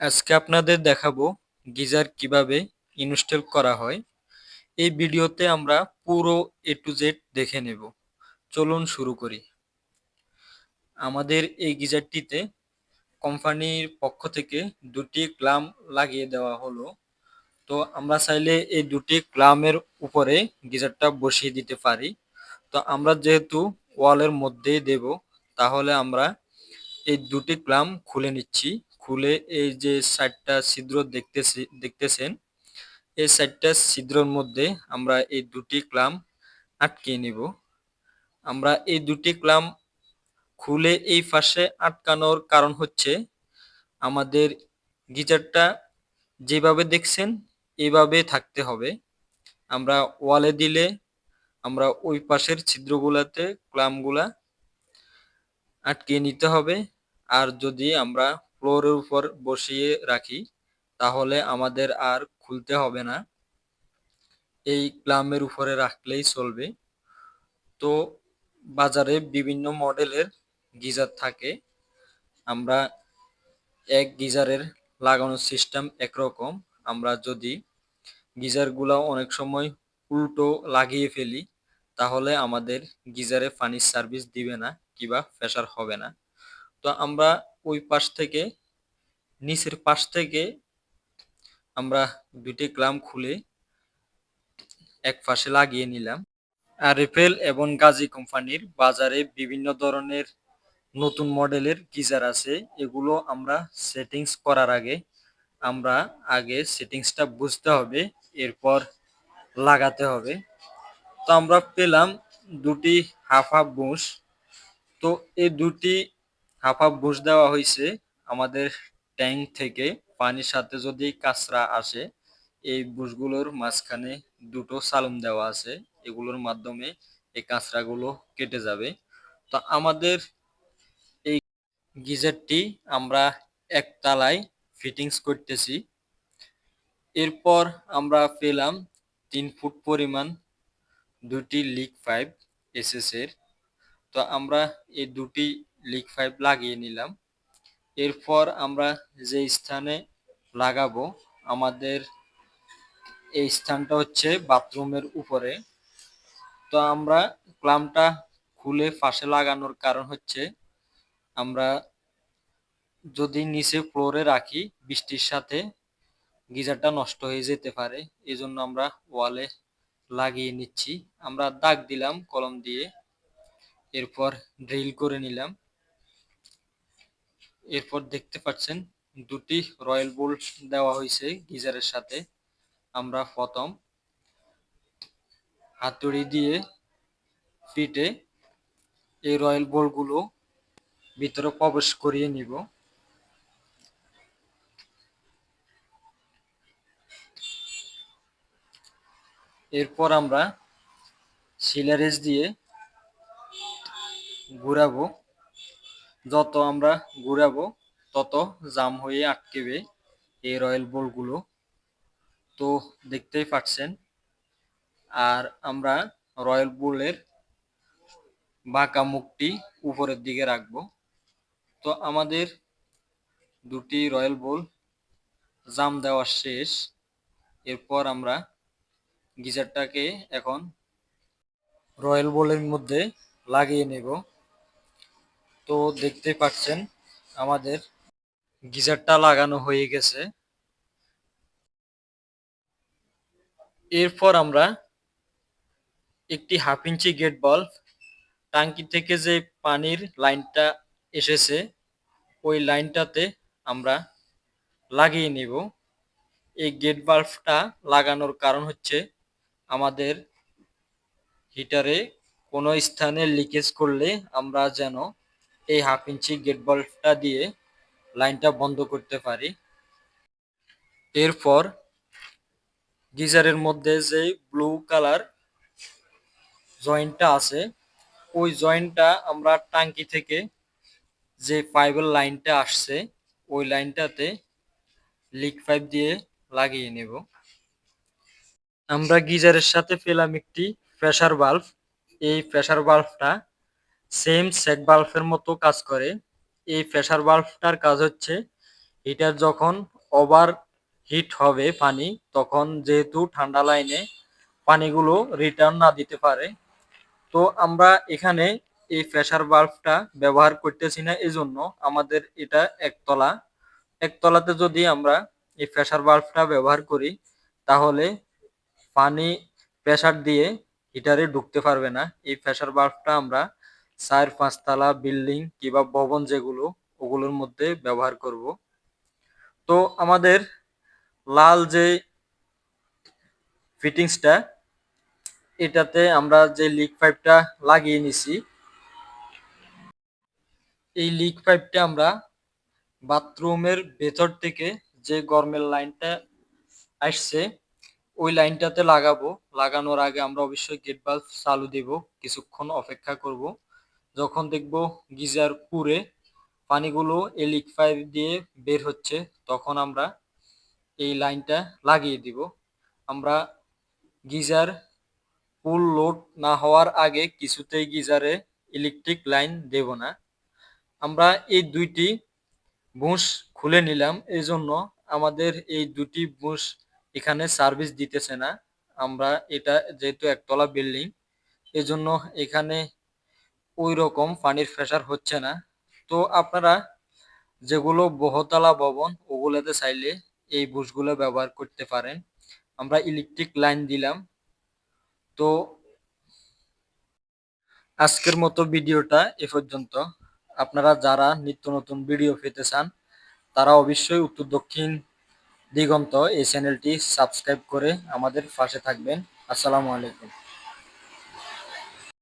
আজকে আপনাদের দেখাবো গিজার কিভাবে ইনস্টল করা হয়। এই ভিডিওতে আমরা পুরো এ টু জেড দেখে নেব। চলুন শুরু করি। আমাদের এই গিজারটিতে কোম্পানির পক্ষ থেকে দুটি ক্লাম লাগিয়ে দেওয়া হলো। তো আমরা চাইলে এই দুটি ক্লামের উপরে গিজারটা বসিয়ে দিতে পারি। তো আমরা যেহেতু ওয়ালের মধ্যেই দেব, তাহলে আমরা এই দুটি ক্লাম খুলে নিচ্ছি। খুলে এই যে 4টা ছিদ্র দেখতেছেন, এই 4টা ছিদ্রের মধ্যে আমরা এই দুটি ক্লাম আটকে নিব। আমরা এই দুটি ক্লাম খুলে এই পাশে আটকানোর কারণ হচ্ছে, আমাদের গিজারটা যেভাবে দেখছেন এইভাবে থাকতে হবে। আমরা ওয়ালে দিলে আমরা ওই পাশের ছিদ্রগুলাতে ক্লামগুলা আটকে নিতে হবে। আর যদি আমরা ফ্লোরের উপর বসিয়ে রাখি, তাহলে আমাদের আর খুলতে হবে না, এই ক্লামের উপরে রাখলেই চলবে। তো বাজারে বিভিন্ন মডেলের গিজার থাকে। আমরা এক গিজারের লাগানোর সিস্টেম একরকম। আমরা যদি গিজারগুলো অনেক সময় উল্টো লাগিয়ে ফেলি, তাহলে আমাদের গিজারে পানির সার্ভিস দিবে না কিংবা প্রেসার হবে না। তো আমরা ওই পাশ থেকে, নিচের পাশ থেকে আমরা দুটি ক্লাম খুলে এক পাশে লাগিয়ে নিলাম। আরএফএল এবং গাজী কোম্পানির বাজারে বিভিন্ন ধরনের নতুন মডেলের গিজার আছে। এগুলো আমরা সেটিংস করার আগে আমরা সেটিংসটা বুঝতে হবে, এরপর লাগাতে হবে। তো আমরা পেলাম দুটি হাফ হাফ বুশ। তো এই দুটি হাফ হাফ বুশ দেওয়া হয়েছে আমাদের ট্যাঙ্ক থেকে। পানির সাথে যদি কাঁচরা আসে, এই বুশগুলোর মাঝখানে দুটো সালুম দেওয়া আছে, এগুলোর মাধ্যমে এই কাঁচরাগুলো কেটে যাবে। তো আমাদের এই গিজারটি আমরা একতলায় ফিটিংস করতেছি। এরপর আমরা পেলাম 3 ফুট পরিমাণ দুটি লিক পাইপ এসএস এর। তো আমরা এই দুটি লিক পাইপ লাগিয়ে নিলাম। এরপর আমরা যে স্থানে লাগাবো, আমাদের এই স্থানটা হচ্ছে বাথরুমের উপরে। তো আমরা ক্লামটা খুলে পাশে লাগানোর কারণ হচ্ছে, আমরা যদি নিচে ফ্লোরে রাখি, বৃষ্টির সাথে গিজারটা নষ্ট হয়ে যেতে পারে। এই জন্য আমরা ওয়ালে লাগিয়ে নিচ্ছি। আমরা দাগ দিলাম কলম দিয়ে, এরপর ড্রিল করে নিলাম। এরপর দেখতে পাচ্ছেন দুটি রয়্যাল বোল্ট দেওয়া হয়েছে গিজারের সাথে। আমরা প্রথম হাতুড়ি দিয়ে ফিটে এই রয়্যাল বোল্টগুলো ভিতরে প্রবেশ করিয়ে নিব। এরপর আমরা সিলারেজ দিয়ে ঘুরাবো। যত আমরা ঘুরাবো, তত জাম হয়ে আটকেবে এই রয়্যাল বোল্টগুলো। তো দেখতেই পাচ্ছেন। আর আমরা রয়্যাল বোল্টের বাঁকা মুখটি উপরের দিকে রাখবো। তো আমাদের দুটি রয়্যাল বোল্ট জাম দেওয়া শেষ। এরপর আমরা গিজারটাকে এখন রয়্যাল বোল্টের মধ্যে লাগিয়ে নেব। তো দেখতে পাচ্ছেন আমাদের গিজারটা লাগানো হয়ে গেছে। এরপর আমরা একটি 1/2 ইঞ্চি গেট বাল্ব, টাঙ্কি থেকে যে পানির লাইনটা এসেছে ওই লাইনটাতে আমরা লাগিয়ে নিব। এই গেট বাল্বটা লাগানোর কারণ হচ্ছে, আমাদের হিটারে কোনো স্থানে লিকেজ করলে আমরা যেন এই 1/2 ইঞ্চি গেট বাল্বটা দিয়ে লাইনটা বন্ধ করতে পারি। এরপর গিজারের মধ্যে যে ব্লু কালার জয়েন্টটা আছে, ওই জয়েন্টটা আমরা টাঙ্কি থেকে যে পাইপের লাইনটা আসছে ওই লাইনটাতে লিক পাইপ দিয়ে লাগিয়ে নেব। আমরা গিজারের সাথে পেলাম একটি প্রেসার বাল্ব। এই প্রেসার বাল্বটা সেম সেট বাল্বের মতো কাজ করে। এই প্রেসার বাল্বটার কাজ হচ্ছে, হিটার যখন ওভার হিট হবে পানি, তখন যেহেতু ঠান্ডা লাইনে পানিগুলো রিটার্ন না দিতে পারে, তো আমরা এখানে এই প্রেসার বাল্বটা ব্যবহার করতেছি না। এজন্য আমাদের এটা একতলা, একতলাতে যদি আমরা এই প্রেসার বাল্বটা ব্যবহার করি, তাহলে পানি প্রেসার দিয়ে হিটারে ঢুকতে পারবে না। এই প্রেসার বাল্বটা আমরা ৪-৫ তলা বিল্ডিং কিংবা ভবন যেগুলো, ওগুলোর মধ্যে ব্যবহার করব। তো আমাদের লাল যে ফিটিংসটা, এটাতে আমরা যে লিক পাইপটা লাগিয়ে নিছি, এই লিক পাইপটা আমরা বাথরুমের ভেতর থেকে যে গরমের লাইনটা আসছে ওই লাইনটাতে লাগাবো। লাগানোর আগে আমরা অবশ্যই গেট বাল্ব চালু দেব, কিছুক্ষণ অপেক্ষা করব। যখন দেখব গিজার পুড়ে পানিগুলো এই লিক পাইপ দিয়ে বের হচ্ছে, তখন আমরা এই লাইনটা লাগিয়ে দিব। আমরা গিজার ফুল লোড না হওয়ার আগে কিছুতেই গিজারে ইলেকট্রিক লাইন দেব না। আমরা এই দুইটি বুশ খুলে নিলাম, এই জন্য আমাদের এই দুটি বুশ এখানে সার্ভিস দিতেছে না। আমরা এটা যেহেতু একতলা বিল্ডিং, এজন্য এখানে ওই রকম পানির প্রেসার হচ্ছে না। তো আপনারা যেগুলো বহুতলা ভবন, ওগুলোতে চাইলে এই বুশগুলো ব্যবহার করতে পারেন। আমরা ইলেকট্রিক লাইন দিলাম। তো আজকের মতো ভিডিওটা এ পর্যন্ত। আপনারা যারা নিত্য নতুন ভিডিও পেতে চান, তারা অবশ্যই উত্তর দক্ষিণ দিগন্ত এই চ্যানেলটি সাবস্ক্রাইব করে আমাদের পাশে থাকবেন। আসসালামু আলাইকুম।